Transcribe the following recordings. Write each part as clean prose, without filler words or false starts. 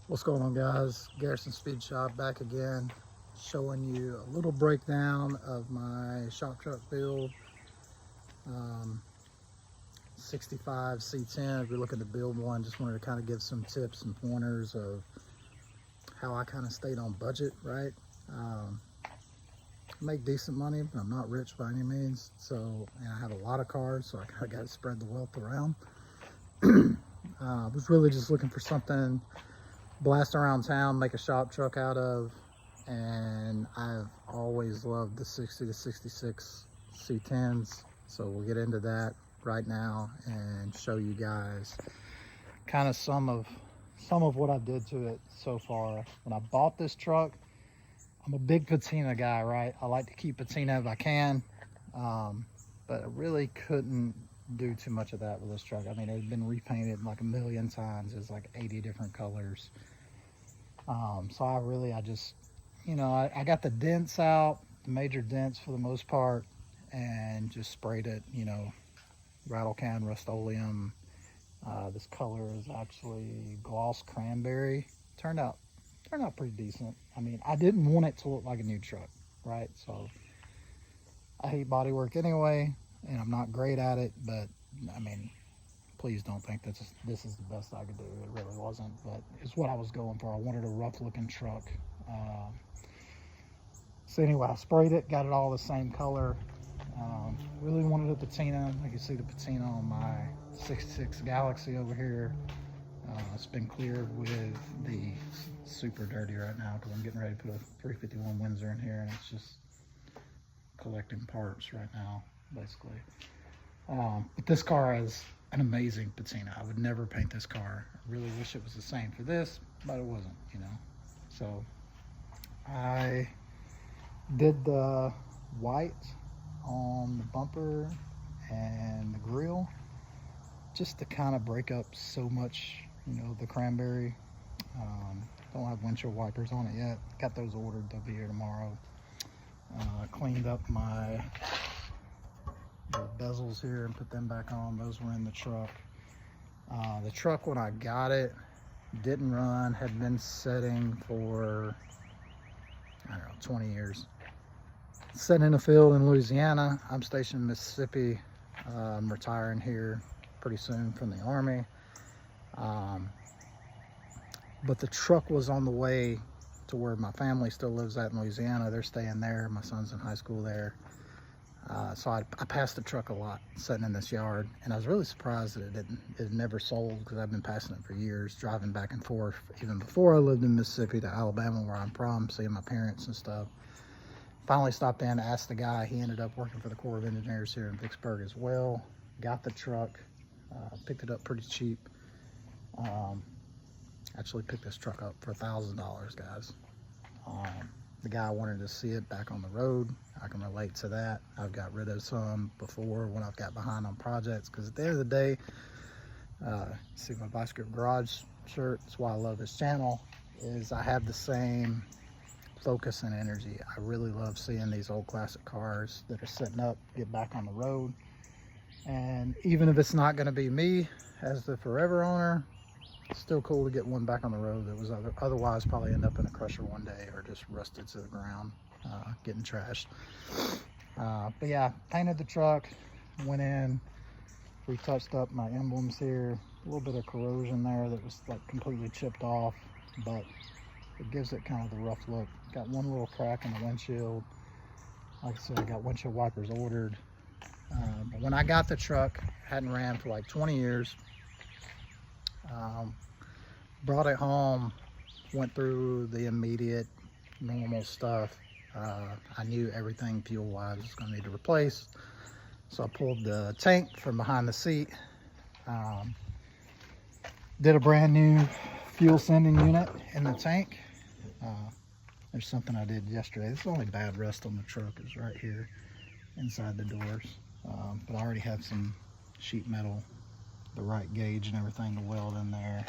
What's going on, guys? Garrison Speed Shop back again, showing you a little breakdown of my shop truck build. um, 65 C10. If you're looking to build one, just wanted to kind of give some tips and pointers of how I kind of stayed on budget, right? I make decent money, but I'm not rich by any means. So, and I have a lot of cars, so I kind of got to spread the wealth around. I was really just looking for something blast around town, make a shop truck out of, and I've always loved the 60 to 66 C10s. So we'll get into that right now and show you guys kind of some of what I did to it so far. When I bought this truck, I'm a big patina guy, right? I like to keep patina if I can, but I really couldn't do too much of that with this truck. I mean, it had been repainted like a million times. It's like 80 different colors. So I just, I got the dents out, the major dents for the most part, and just sprayed it, rattle can Rust-Oleum. This color is actually gloss cranberry. Turned out pretty decent. I mean, I didn't want it to look like a new truck, right? So I hate body work anyway, and I'm not great at it, but I mean, please don't think this is the best I could do. It really wasn't, but it's what I was going for. I wanted a rough looking truck. So anyway, I sprayed it, got it all the same color. Really wanted a patina. You can see the patina on my 66 Galaxy over here. It's been cleared with the super dirty right now because I'm getting ready to put a 351 Windsor in here, and it's just collecting parts right now, basically. But this car has an amazing patina. I would never paint this car. I really wish it was the same for this, but it wasn't, So I did the white on the bumper and the grill just to kind of break up so much, the cranberry. Don't have windshield wipers on it yet. Got those ordered. They'll be here tomorrow. Cleaned up my bezels here and put them back on. Those were in the truck. The truck, when I got it, didn't run, had been sitting for, I don't know, 20 years. Sitting in a field in Louisiana. I'm stationed in Mississippi. I'm retiring here pretty soon from the Army. But the truck was on the way to where my family still lives at in Louisiana. They're staying there. My son's in high school there. So I passed the truck a lot sitting in this yard, and I was really surprised that it never sold, because I've been passing it for years, driving back and forth even before I lived in Mississippi to Alabama, where I'm from, seeing my parents and stuff. Finally stopped in, asked the guy. He ended up working for the Corps of Engineers here in Vicksburg as well. Got the truck, picked it up pretty cheap. Actually picked this truck up for $1,000, guys. The guy wanted to see it back on the road. I can relate to that. I've got rid of some before when I've got behind on projects, because at the end of the day, see my Vice Grip Garage shirt, that's why I love this channel, is I have the same focus and energy. I really love seeing these old classic cars that are sitting up get back on the road. And even if it's not going to be me as the forever owner, it's still cool to get one back on the road that was otherwise probably end up in a crusher one day or just rusted to the ground, getting trashed. But yeah, painted the truck, went in, retouched up my emblems here. A little bit of corrosion there that was like completely chipped off, but it gives it kind of the rough look. Got one little crack in the windshield. Like I said, I got windshield wipers ordered. But when I got the truck, hadn't ran for like 20 years. Brought it home, went through the immediate normal stuff. I knew everything fuel-wise was going to need to replace. So I pulled the tank from behind the seat. Did a brand new fuel sending unit in the tank. There's something I did yesterday. This is the only bad rust on the truck is right here inside the doors. But I already have some sheet metal, the right gauge and everything to weld in there.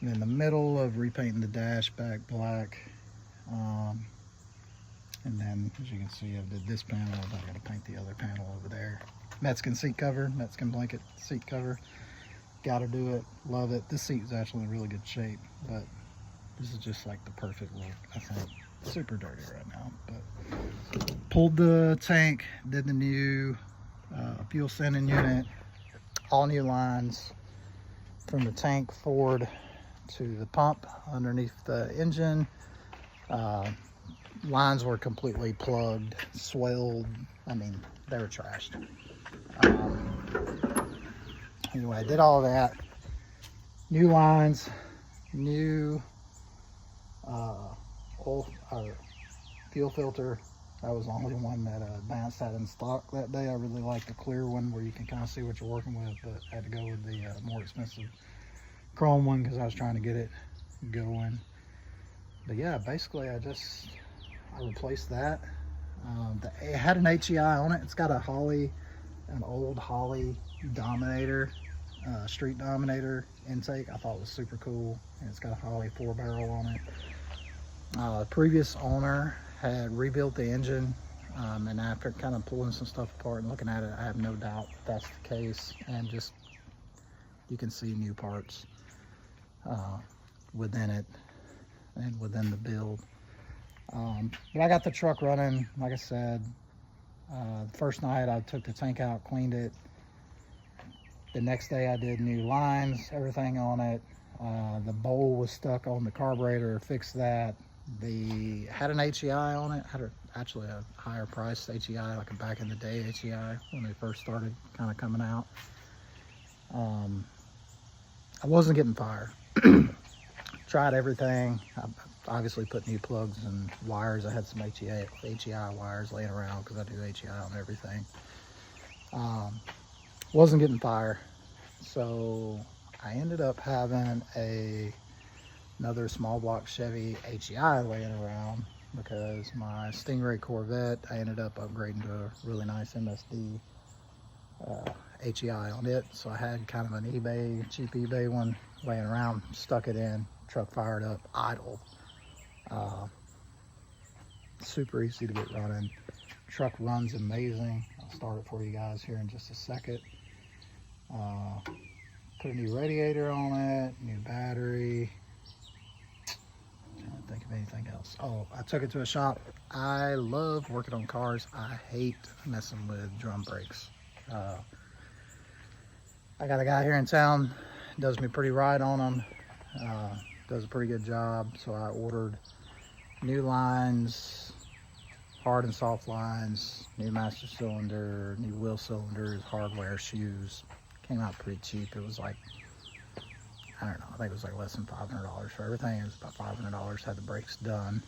And in the middle of repainting the dash back black. And then, as you can see, I did this panel. I got to paint the other panel over there. Mexican seat cover, Mexican blanket seat cover. Got to do it. Love it. This seat is actually in really good shape, but This is just like the perfect look, I think. Super dirty right now, but pulled the tank, did the new fuel sending unit, all new lines from the tank forward to the pump underneath the engine. Lines were completely plugged, swelled. I mean, they were trashed. Anyway, I did all of that. New lines, new fuel filter. That was the only one that Advanced had in stock that day. I really like the clear one where you can kind of see what you're working with, but I had to go with the more expensive chrome one because I was trying to get it going. But yeah, basically I replaced that. It had an HEI on it. It's got an old Holley Dominator, Street Dominator intake. I thought it was super cool, and it's got a Holley 4-barrel on it. The previous owner had rebuilt the engine, and after kind of pulling some stuff apart and looking at it, I have no doubt that's the case. And just, you can see new parts within it and within the build. But I got the truck running, like I said. The first night I took the tank out, cleaned it. The next day I did new lines, everything on it. The bowl was stuck on the carburetor, fixed that. Had an HEI on it, actually a higher priced HEI, like a back in the day HEI when they first started kind of coming out. I wasn't getting fire. Tried everything. I obviously put new plugs and wires. I had some HEI wires laying around because I do HEI on everything. Wasn't getting fire. So I ended up having another small block Chevy HEI laying around because my Stingray Corvette, I ended up upgrading to a really nice MSD HEI on it. So I had kind of an cheap eBay one laying around, stuck it in, truck fired up, idle. Super easy to get running. Truck runs amazing. I'll start it for you guys here in just a second. Put a new radiator on it, new battery. Trying to think of anything else. Oh, I took it to a shop. I love working on cars. I hate messing with drum brakes. I got a guy here in town, does me pretty right on them. Does a pretty good job. So I ordered new lines, hard and soft lines, new master cylinder, new wheel cylinders, hardware, shoes. Came out pretty cheap. It was like, I don't know, I think it was like less than $500 for everything. It was about $500, had the brakes done.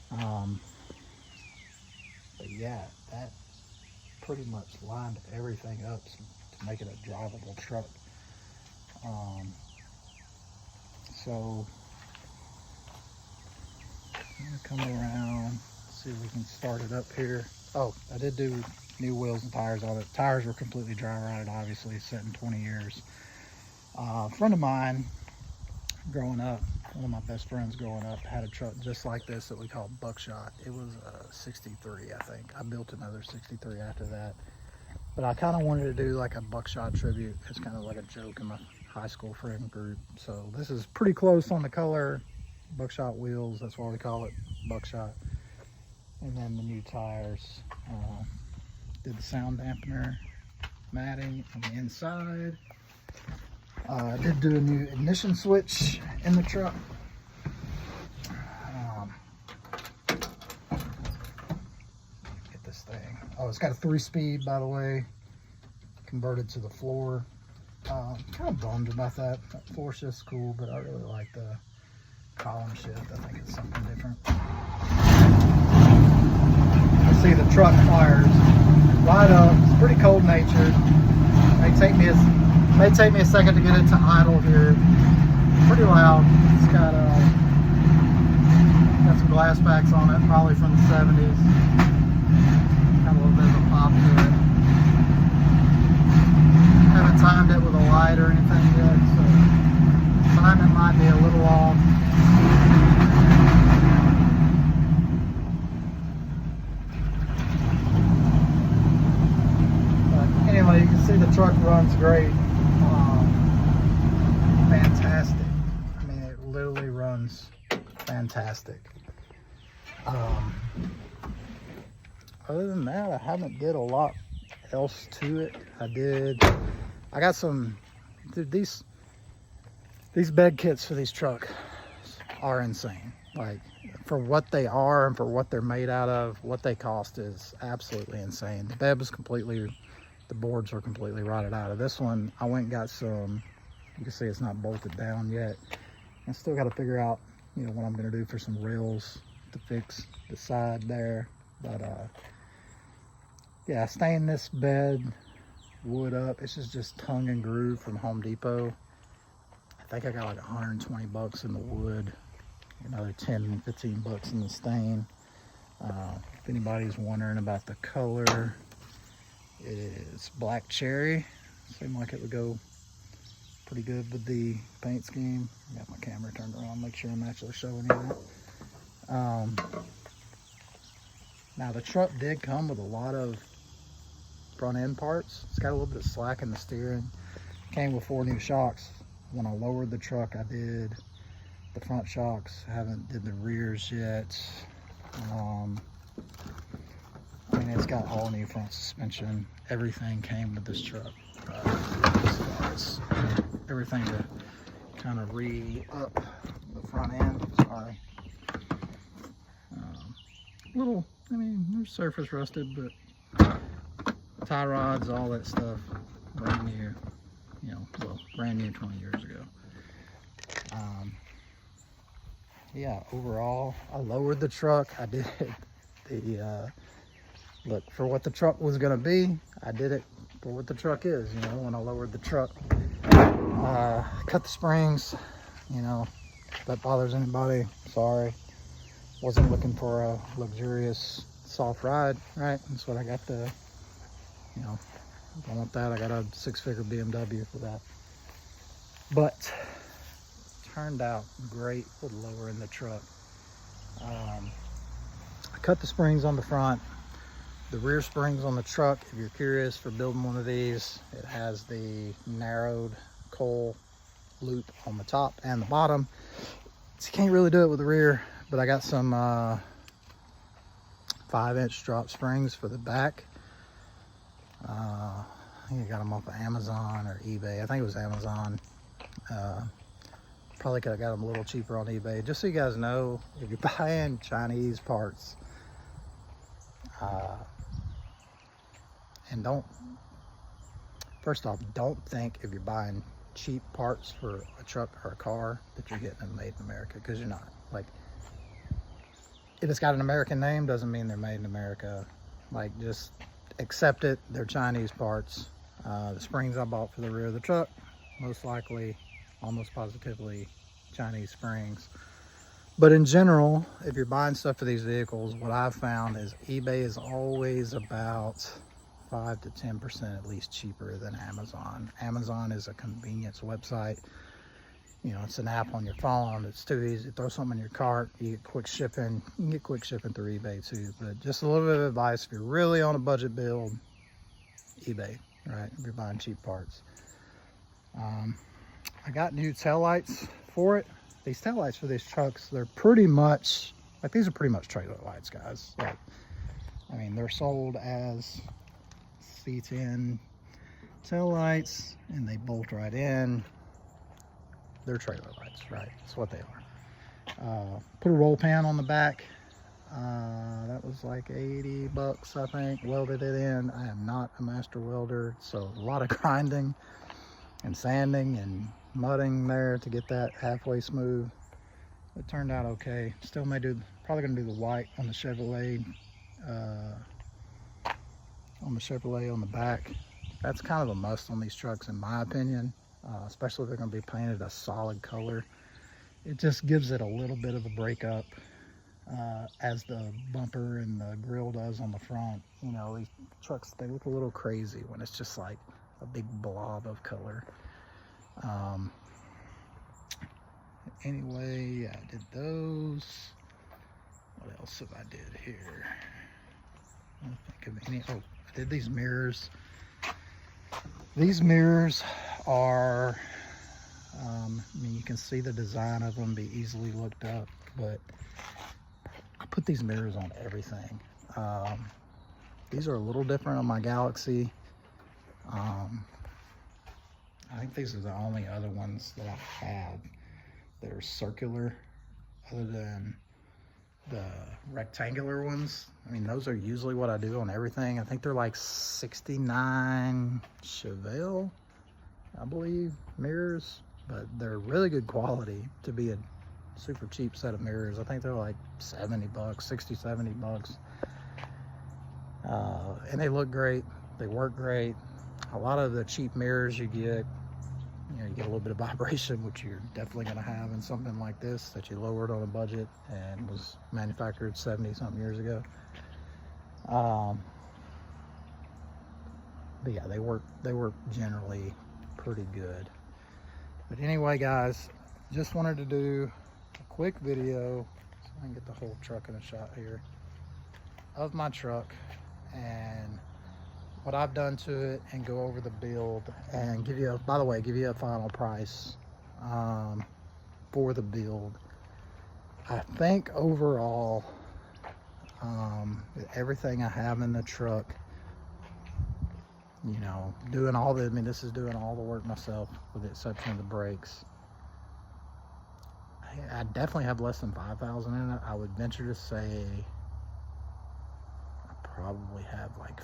But yeah, that pretty much lined everything up to make it a drivable truck. So I'm gonna come around, see if we can start it up here. Oh, I did do new wheels and tires on it. Tires were completely dry rotted, obviously, sitting 20 years. A friend of mine growing up, one of my best friends growing up, had a truck just like this that we called Buckshot. It was a 63, I think. I built another 63 after that. But I kind of wanted to do like a Buckshot tribute. It's kind of like a joke in my high school friend group. So this is pretty close on the color. Buckshot wheels, that's why we call it Buckshot. And then the new tires. Did the sound dampener matting on the inside. I did do a new ignition switch in the truck. Get this thing. Oh, it's got a 3-speed, by the way. Converted to the floor. Kind of bummed about that. That floor shift's cool, but I really like the column shift. I think it's something different. I see the truck fires right up. It's pretty cold natured. May take me a second to get it to idle here. Pretty loud. It's got some glass backs on it, probably from the 70s. Got a little bit of a pop to it. Haven't timed it with a light or anything yet, so timing might be a little off. Anyway, you can see the truck runs great. Fantastic. I mean, it literally runs fantastic. Other than that, I haven't did a lot else to it. I got some, dude, these bed kits for these trucks are insane. Like, for what they are and for what they're made out of, what they cost is absolutely insane. The bed was completely, the boards were completely rotted out. Of this one, I went and got some, you can see it's not bolted down yet. I still got to figure out, you know, what I'm going to do for some rails to fix the side there. But yeah, staying this bed wood up. This is just tongue and groove from Home Depot. I think I got like 120 bucks in the wood, another 10, 15 bucks in the stain. If anybody's wondering about the color, it is black cherry. Seemed like it would go pretty good with the paint scheme. Got my camera turned around, make sure I'm actually showing you that. Now the truck did come with a lot of front end parts. It's got a little bit of slack in the steering. Came with 4 new shocks. When I lowered the truck, I did the front shocks. I haven't did the rears yet. I mean, it's got all new front suspension. Everything came with this truck. It's everything to kind of re-up the front end. Sorry. Little, I mean, they're surface rusted, but tie rods, all that stuff, brand new, you know, well, brand new 20 years ago. Yeah, overall, I lowered the truck. I did the, look, for what the truck was gonna be, I did it for what the truck is, you know, when I lowered the truck. Cut the springs, you know, if that bothers anybody, sorry. Wasn't looking for a luxurious soft ride, right? That's what I got the, you know, if I want that, I got a 6-figure BMW for that. But turned out great with lowering the truck. I cut the springs on the front, the rear springs on the truck. If you're curious for building one of these, it has the narrowed coil loop on the top and the bottom. So you can't really do it with the rear, but I got some 5-inch drop springs for the back. I think I got them off of Amazon or eBay. I think it was Amazon. Probably could have got them a little cheaper on eBay. Just so you guys know, if you're buying Chinese parts, and first off, don't think if you're buying cheap parts for a truck or a car that you're getting them made in America, because you're not. Like, if it's got an American name, doesn't mean they're made in America. Like, just accept it. They're Chinese parts. The springs I bought for the rear of the truck, most likely, almost positively, Chinese springs. But in general, if you're buying stuff for these vehicles, what I've found is eBay is always about 5 to 10% at least cheaper than Amazon. Amazon is a convenience website. You know, it's an app on your phone. It's too easy. Throw something in your cart. You get quick shipping. You can get quick shipping through eBay too. But just a little bit of advice: if you're really on a budget build, eBay, right? If you're buying cheap parts. I got new taillights for it. These taillights for these trucks, they're pretty much like, these are pretty much trailer lights, guys. Like, I mean, they're sold as C10 taillights, and they bolt right in. They're trailer lights, right? That's what they are. Put a roll pan on the back. That was like 80 bucks, I think. Welded it in. I am not a master welder, so a lot of grinding and sanding and mudding there to get that halfway smooth. It turned out okay. Still may do, probably gonna do the white on the Chevrolet, on the back. That's kind of a must on these trucks, in my opinion. Especially if they're going to be painted a solid color. It just gives it a little bit of a breakup, as the bumper and the grille does on the front. You know, these trucks, they look a little crazy when it's just like a big blob of color. Anyway, I did those. What else have I did here? I don't think of any. Oh, I did these mirrors. These mirrors are I mean, you can see the design of them, be easily looked up, but I put these mirrors on everything. These are a little different on my Galaxy. I think these are the only other ones that I have that are circular, other than the rectangular ones. I mean, those are usually what I do on everything. I think they're like 69 Chevy, I believe, mirrors, but they're really good quality to be a super cheap set of mirrors. I think they're like 70 bucks, 60, 70 bucks. And they look great. They work great. A lot of the cheap mirrors you get, you get a little bit of vibration, which you're definitely going to have in something like this that you lowered on a budget and was manufactured 70 something years ago. But yeah, they work generally pretty good. But anyway, guys, just wanted to do a quick video so I can get the whole truck in a shot here of my truck and what I've done to it, and go over the build and give you a final price for the build. I think overall, everything I have in the truck, doing all the, this is doing all the work myself with the exception of the brakes. I definitely have less than 5,000 in it. I would venture to say I probably have like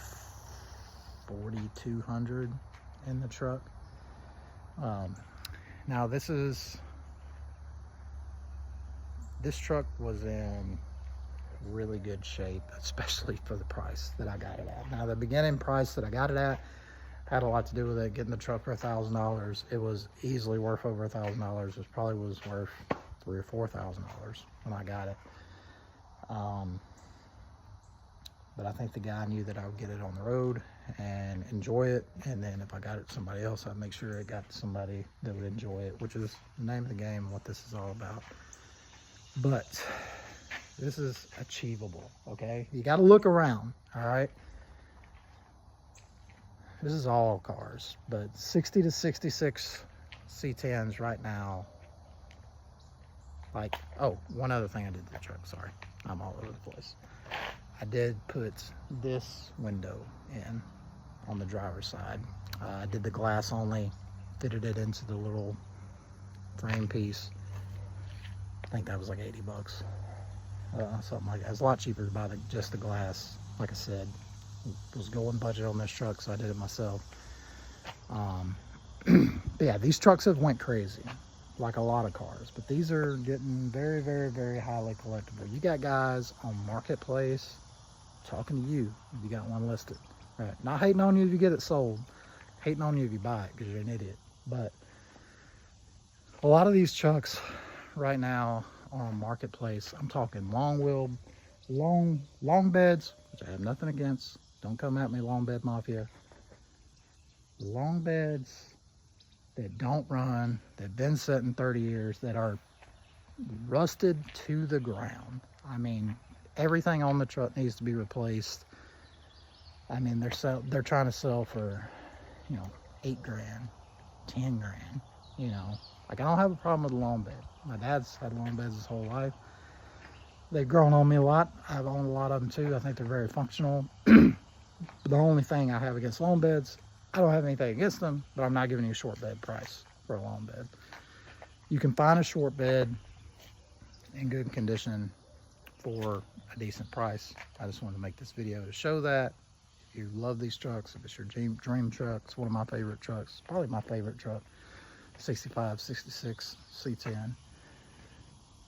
4,200 in the truck. Now this truck was in really good shape, especially for the price that I got it at. Now the beginning price that I got it at had a lot to do with it. Getting the truck for $1,000, it was easily worth over $1,000. It probably was worth $3,000 or $4,000 when I got it. But I think the guy knew that I would get it on the road and enjoy it, and then if I got it to somebody else, I'd make sure it got to somebody that would enjoy it, which is the name of the game, what this is all about. But this is achievable, okay? You got to look around, all right? This is all cars, but 60 to 66 C10s right now. Like, oh, one other thing I did to the truck, sorry. I'm all over the place. I did put this window in on the driver's side. I did the glass only, fitted it into the little frame piece. I think that was like 80 bucks. Something like that. It's a lot cheaper to buy just the glass. Like I said, it was going budget on this truck, so I did it myself. But yeah, these trucks have went crazy, like a lot of cars, but these are getting very, very, very highly collectible. You got guys on Marketplace talking to you if you got one listed. Right? Not hating on you if you get it sold, hating on you if you buy it because you're an idiot. But a lot of these trucks right now on Marketplace, I'm talking long beds, which I have nothing against. Don't come at me, long bed mafia. Long beds that don't run, that've been sitting 30 years, that are rusted to the ground. I mean, everything on the truck needs to be replaced. I mean, they're trying to sell for, 8 grand, 10 grand, Like, I don't have a problem with a long bed. My dad's had long beds his whole life. They've grown on me a lot. I've owned a lot of them too. I think they're very functional. But the only thing I have against long beds, I don't have anything against them, but I'm not giving you a short bed price for a long bed. You can find a short bed in good condition for a decent price. I just wanted to make this video to show that. If you love these trucks, if it's your dream truck, it's one of my favorite trucks, probably my favorite truck, 65, 66 C10.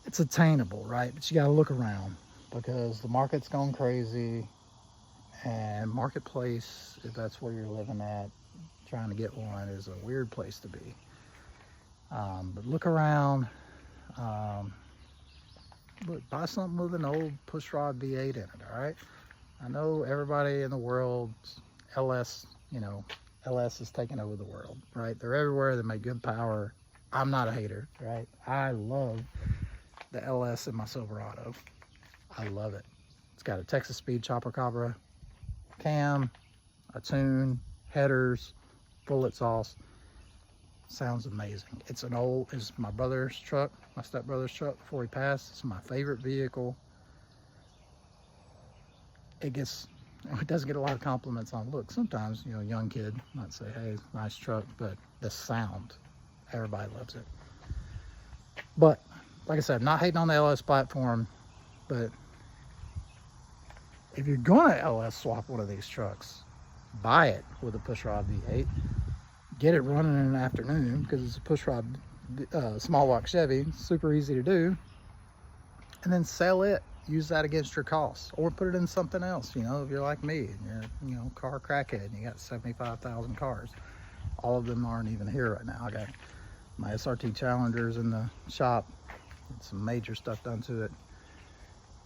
It's attainable, right? But you got to look around because the market's gone crazy, and Marketplace, if that's where you're living at, trying to get one is a weird place to be. But look around. Look, buy something with an old pushrod V8 in it, all right? I know everybody in the world, LS is taking over the world, right? They're everywhere. They make good power. I'm not a hater, right? I love the LS in my Silverado. I love it. It's got a Texas Speed Chopper Cabra cam, a tune, headers, full exhaust. Sounds amazing. It's my brother's truck, my stepbrother's truck before he passed. It's my favorite vehicle. It doesn't get a lot of compliments on look. Sometimes, you know, a young kid might say, hey, nice truck, but the sound, everybody loves it. But like I said, I'm not hating on the LS platform, but if you're gonna LS swap one of these trucks, buy it with a pushrod V8. Get it running in an afternoon, because it's a pushrod small block Chevy, super easy to do, and then sell it. Use that against your costs, or put it in something else. You know, if you're like me and you're, you know, car crackhead and you got 75,000 cars, all of them aren't even here right now. I got my SRT Challengers in the shop, some major stuff done to it.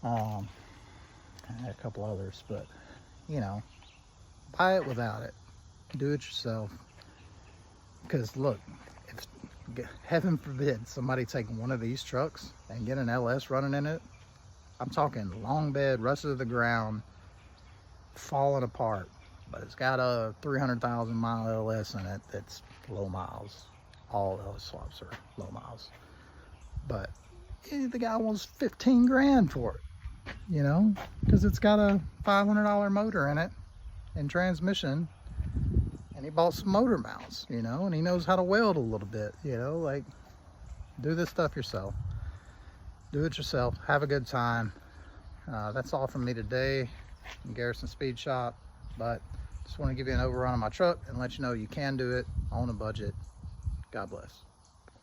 I had a couple others, but you know, buy it without it. Do it yourself. Because look, if heaven forbid somebody take one of these trucks and get an LS running in it, I'm talking long bed, rusted to the ground, falling apart. But it's got a 300,000 mile LS in it that's low miles. All LS swaps are low miles. But the guy wants 15 grand for it, you know, because it's got a $500 motor in it and transmission. And he bought some motor mounts, you know, and he knows how to weld a little bit, you know, like, do this stuff yourself. Do it yourself. Have a good time. That's all from me today in Garrison Speed Shop. But just want to give you an overrun on my truck and let you know you can do it on a budget. God bless.